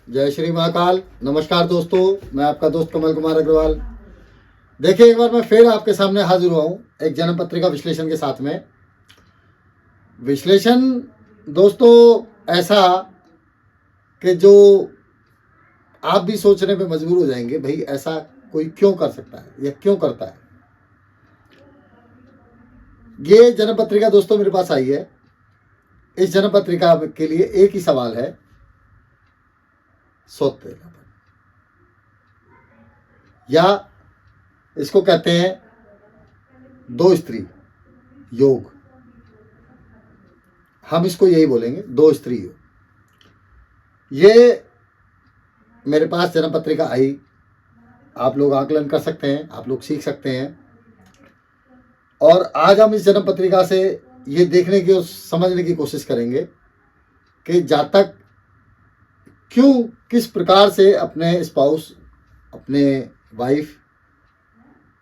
जय श्री महाकाल। नमस्कार दोस्तों, मैं आपका दोस्त कमल कुमार अग्रवाल। देखिए, एक बार मैं फिर आपके सामने हाजिर हुआ हूँ एक जन्म पत्रिका विश्लेषण के साथ में। विश्लेषण दोस्तों ऐसा कि जो आप भी सोचने पे मजबूर हो जाएंगे, भाई ऐसा कोई क्यों कर सकता है या क्यों करता है। ये जन्म पत्रिका दोस्तों मेरे पास आई है। इस जन्म पत्रिका के लिए एक ही सवाल है, सौतेलापन, या इसको कहते हैं दो स्त्री योग। हम इसको यही बोलेंगे, दो स्त्री योग। ये मेरे पास जन्म पत्रिका आई। आप लोग आकलन कर सकते हैं, आप लोग सीख सकते हैं। और आज हम इस जन्म पत्रिका से ये देखने की और समझने की कोशिश करेंगे कि जातक क्यों, किस प्रकार से अपने स्पाउस, अपने वाइफ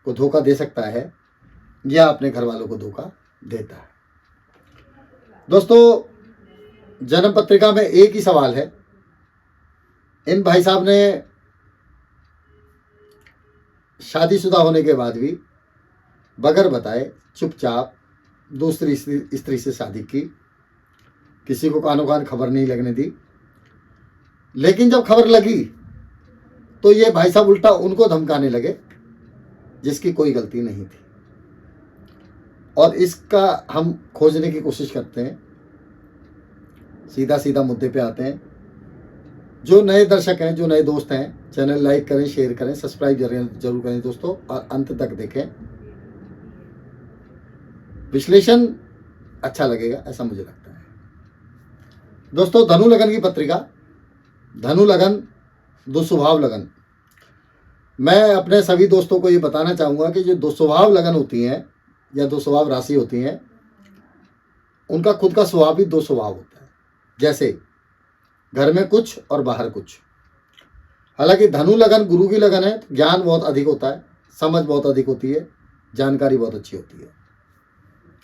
को धोखा दे सकता है या अपने घर वालों को धोखा देता है। दोस्तों, जन्म पत्रिका में एक ही सवाल है। इन भाई साहब ने शादीशुदा होने के बाद भी बगैर बताए चुपचाप दूसरी स्त्री से शादी की, किसी को कानो कान खबर नहीं लगने दी। लेकिन जब खबर लगी तो ये भाई साहब उल्टा उनको धमकाने लगे जिसकी कोई गलती नहीं थी। और इसका हम खोजने की कोशिश करते हैं, सीधा सीधा मुद्दे पे आते हैं। जो नए दर्शक हैं, जो नए दोस्त हैं, चैनल लाइक करें, शेयर करें, सब्सक्राइब जरूर करें दोस्तों, और अंत तक देखें। विश्लेषण अच्छा लगेगा ऐसा मुझे लगता है। दोस्तों, धनु लगन की पत्रिका, धनु लगन दुस्वभाव लगन। मैं अपने सभी दोस्तों को ये बताना चाहूँगा कि जो दुस्वभाव लगन होती हैं या दुस्वभाव राशि होती हैं, उनका खुद का स्वभाव भी दो स्वभाव होता है। जैसे घर में कुछ और बाहर कुछ। हालांकि धनु लगन गुरु की लगन है, तो ज्ञान बहुत अधिक होता है, समझ बहुत अधिक होती है, जानकारी बहुत अच्छी होती है।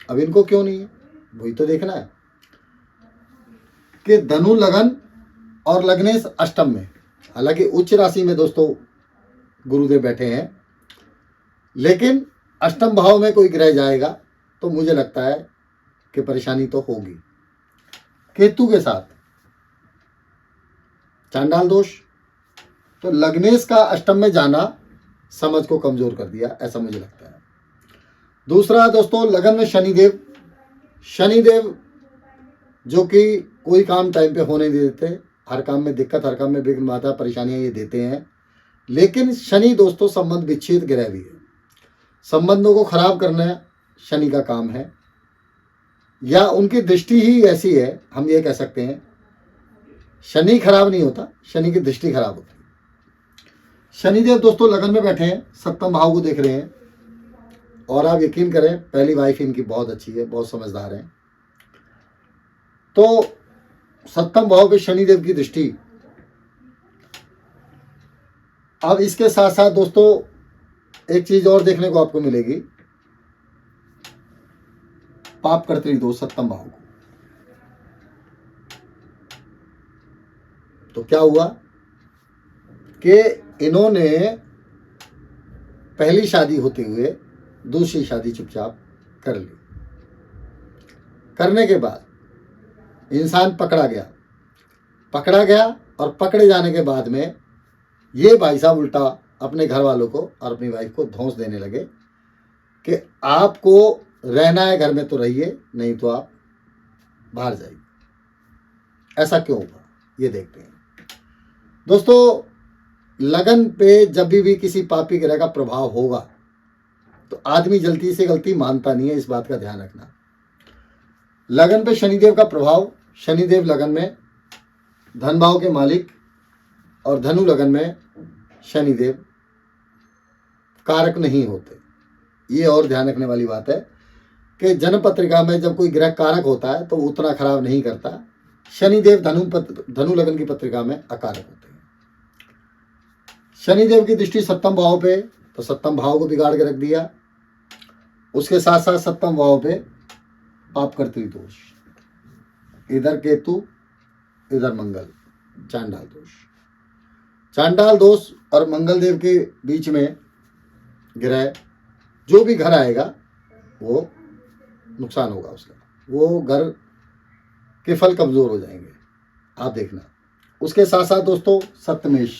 अब इनको क्यों नहीं है, वही तो देखना है कि धनु लगन और लग्नेश अष्टम में, हालांकि उच्च राशि में दोस्तों गुरुदेव बैठे हैं, लेकिन अष्टम भाव में कोई ग्रह जाएगा तो मुझे लगता है कि परेशानी तो होगी। केतु के साथ चांडाल दोष, तो लग्नेश का अष्टम में जाना समझ को कमजोर कर दिया, ऐसा मुझे लगता है। दूसरा दोस्तों, लगन में शनिदेव। शनिदेव जो कि कोई काम टाइम पे होने नहीं देते, हर काम में दिक्कत, हर काम में विघ्न, बाधा, परेशानियां ये देते हैं। लेकिन शनि दोस्तों संबंध विच्छेद ग्रह भी है। संबंधों को खराब करना शनि का काम है, या उनकी दृष्टि ही ऐसी है, हम ये कह सकते हैं। शनि खराब नहीं होता, शनि की दृष्टि खराब होती है। शनिदेव दोस्तों लगन में बैठे हैं, सप्तम भाव को देख रहे हैं, और आप यकीन करें पहली वाइफ इनकी बहुत अच्छी है, बहुत समझदार है। तो सप्तम भाव पे शनिदेव की दृष्टि। अब इसके साथ साथ दोस्तों एक चीज और देखने को आपको मिलेगी, पाप कर्तृदोष सप्तम भाव को। तो क्या हुआ कि इन्होंने पहली शादी होते हुए दूसरी शादी चुपचाप कर ली। करने के बाद इंसान पकड़ा गया, और पकड़े जाने के बाद में ये भाई साहब उल्टा अपने घर वालों को और अपनी वाइफ को धौंस देने लगे कि आपको रहना है घर में तो रहिए, नहीं तो आप बाहर जाइए। ऐसा क्यों हुआ ये देखते हैं दोस्तों। लगन पे जब भी किसी पापी ग्रह का प्रभाव होगा तो आदमी जल्दी से गलती मानता नहीं है, इस बात का ध्यान रखना। लगन पे शनिदेव का प्रभाव, शनिदेव लगन में धन भाव के मालिक, और धनु लगन में शनिदेव कारक नहीं होते। ये और ध्यान रखने वाली बात है कि जन्म पत्रिका में जब कोई ग्रह कारक होता है तो उतना खराब नहीं करता। शनिदेव धनु लगन की पत्रिका में अकारक होते हैं। शनिदेव की दृष्टि सप्तम भाव पे, तो सप्तम भाव को बिगाड़ के रख दिया। उसके साथ साथ सप्तम भाव पे पाप कर्तृदोष, इधर केतु इधर मंगल, चांडाल दोष। चांडाल दोष और मंगल देव के बीच में ग्रह जो भी घर आएगा वो नुकसान होगा उसका, वो घर के फल कमजोर हो जाएंगे, आप देखना। उसके साथ साथ दोस्तों सप्तमेश,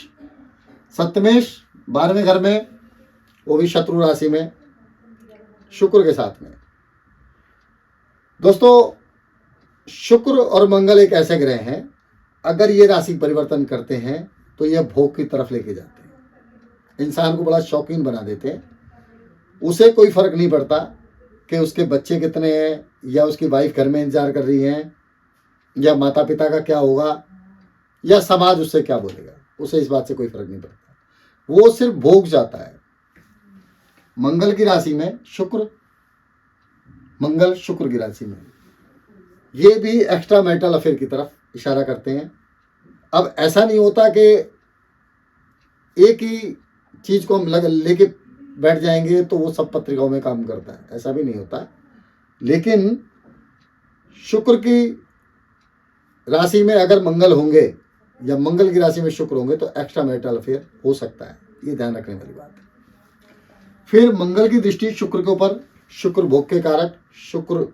सप्तमेश 12वें घर में, वो भी शत्रु राशि में शुक्र के साथ में। दोस्तों शुक्र और मंगल एक ऐसे ग्रह हैं, अगर ये राशि परिवर्तन करते हैं तो ये भोग की तरफ लेके जाते हैं, इंसान को बड़ा शौकीन बना देते हैं। उसे कोई फर्क नहीं पड़ता कि उसके बच्चे कितने हैं, या उसकी वाइफ घर में इंतजार कर रही है, या माता पिता का क्या होगा, या समाज उससे क्या बोलेगा, उसे इस बात से कोई फर्क नहीं पड़ता, वो सिर्फ भोग जाता है। मंगल की राशि में शुक्र, मंगल शुक्र की राशि में, ये भी एक्स्ट्रा मैरिटल अफेयर की तरफ इशारा करते हैं। अब ऐसा नहीं होता कि एक ही चीज को हम लेके बैठ जाएंगे तो वो सब पत्रिकाओं में काम करता है, ऐसा भी नहीं होता। लेकिन शुक्र की राशि में अगर मंगल होंगे या मंगल की राशि में शुक्र होंगे तो एक्स्ट्रा मैरिटल अफेयर हो सकता है, ये ध्यान रखने वाली बात है। फिर मंगल की दृष्टि शुक्र के ऊपर, शुक्र भोग के कारक, शुक्र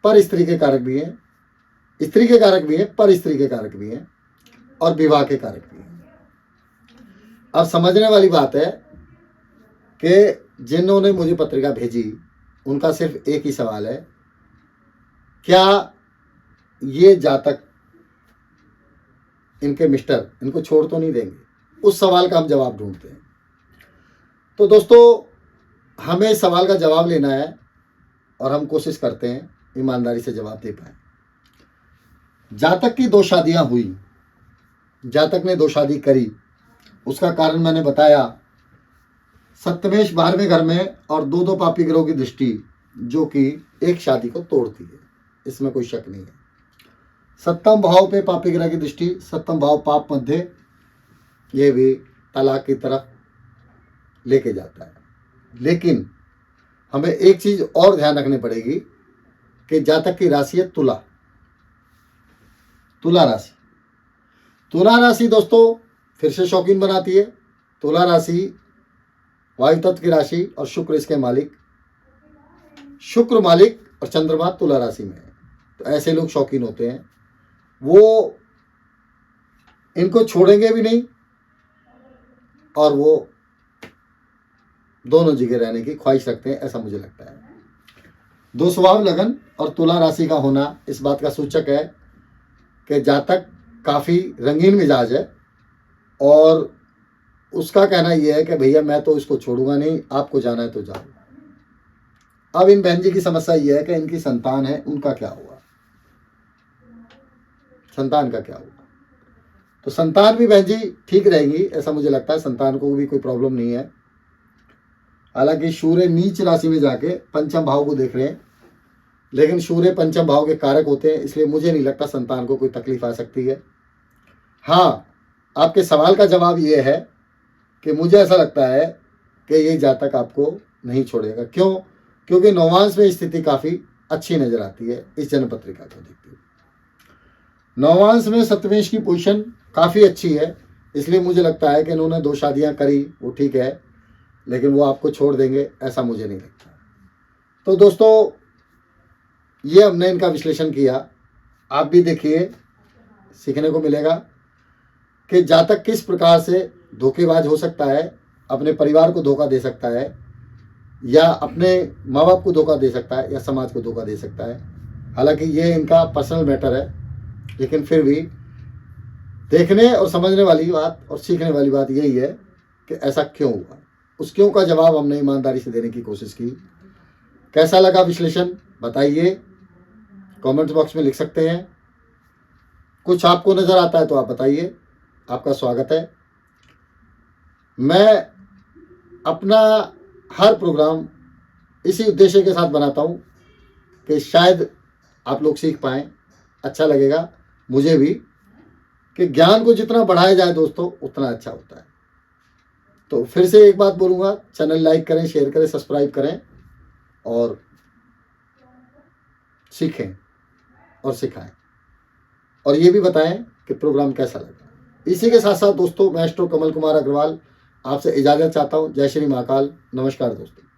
पर स्त्री के कारक भी हैं, स्त्री के कारक भी हैं, पर स्त्री के कारक भी हैं, और विवाह के कारक भी हैं। अब समझने वाली बात है कि जिन्होंने मुझे पत्रिका भेजी उनका सिर्फ एक ही सवाल है, क्या ये जातक इनके मिस्टर इनको छोड़ तो नहीं देंगे? उस सवाल का हम जवाब ढूंढते हैं। तो दोस्तों हमें सवाल का जवाब लेना है और हम कोशिश करते हैं ईमानदारी से जवाब दे पाए। जातक की 2 शादियां हुई, जातक ने 2 शादी करी, उसका कारण मैंने बताया। सप्तमेश 12वें घर में और 2 पापी ग्रहों की दृष्टि जो कि एक शादी को तोड़ती है, इसमें कोई शक नहीं है। 7वें भाव पे पापी ग्रह की दृष्टि, 7वां भाव पाप मध्य, ये भी तलाक की तरफ लेके जाता है। लेकिन हमें एक चीज और ध्यान रखनी पड़ेगी कि जातक की राशि है तुला, तुला राशि। तुला राशि दोस्तों फिर से शौकीन बनाती है। तुला राशि वायु तत्व की राशि और शुक्र इसके मालिक, शुक्र मालिक और चंद्रमा तुला राशि में है, तो ऐसे लोग शौकीन होते हैं, वो इनको छोड़ेंगे भी नहीं और वो दोनों जगह रहने की ख्वाहिश रखते हैं, ऐसा मुझे लगता है। 2 स्वभाव लगन और तुला राशि का होना इस बात का सूचक है कि जातक काफ़ी रंगीन मिजाज है और उसका कहना यह है कि भैया मैं तो इसको छोड़ूंगा नहीं, आपको जाना है तो जाओ। अब इन बहन जी की समस्या यह है कि इनकी संतान है, उनका क्या हुआ, संतान का क्या हुआ? तो संतान भी बहन जी ठीक रहेंगी ऐसा मुझे लगता है, संतान को भी कोई प्रॉब्लम नहीं है। हालांकि सूर्य नीच राशि में जाके पंचम भाव को देख रहे हैं, लेकिन सूर्य पंचम भाव के कारक होते हैं, इसलिए मुझे नहीं लगता संतान को कोई तकलीफ आ सकती है। हाँ, आपके सवाल का जवाब ये है कि मुझे ऐसा लगता है कि ये जातक आपको नहीं छोड़ेगा। क्यों? क्योंकि नौवांश में स्थिति काफ़ी अच्छी नजर आती है इस जन्म पत्रिका को देखते हुए। नौवांश में सप्तमेश की पोजीशन काफ़ी अच्छी है, इसलिए मुझे लगता है कि इन्होंने 2 शादियां करी, वो ठीक है, लेकिन वो आपको छोड़ देंगे ऐसा मुझे नहीं लगता। तो दोस्तों ये हमने इनका विश्लेषण किया, आप भी देखिए, सीखने को मिलेगा कि जातक किस प्रकार से धोखेबाज हो सकता है, अपने परिवार को धोखा दे सकता है, या अपने माँ बाप को धोखा दे सकता है, या समाज को धोखा दे सकता है। हालांकि ये इनका पर्सनल मैटर है, लेकिन फिर भी देखने और समझने वाली बात और सीखने वाली बात यही है कि ऐसा क्यों हुआ। उस क्यों का जवाब हमने ईमानदारी से देने की कोशिश की। कैसा लगा विश्लेषण बताइए, कमेंट बॉक्स में लिख सकते हैं। कुछ आपको नज़र आता है तो आप बताइए, आपका स्वागत है। मैं अपना हर प्रोग्राम इसी उद्देश्य के साथ बनाता हूँ कि शायद आप लोग सीख पाएँ, अच्छा लगेगा मुझे भी, कि ज्ञान को जितना बढ़ाया जाए दोस्तों उतना अच्छा होता है। तो फिर से एक बात बोलूँगा, चैनल लाइक करें, शेयर करें, सब्सक्राइब करें और सीखें और सिखाएं, और ये भी बताएं कि प्रोग्राम कैसा लगा। इसी के साथ साथ दोस्तों मैं एस्ट्रो कमल कुमार अग्रवाल आपसे इजाजत चाहता हूँ। जय श्री महाकाल। नमस्कार दोस्तों।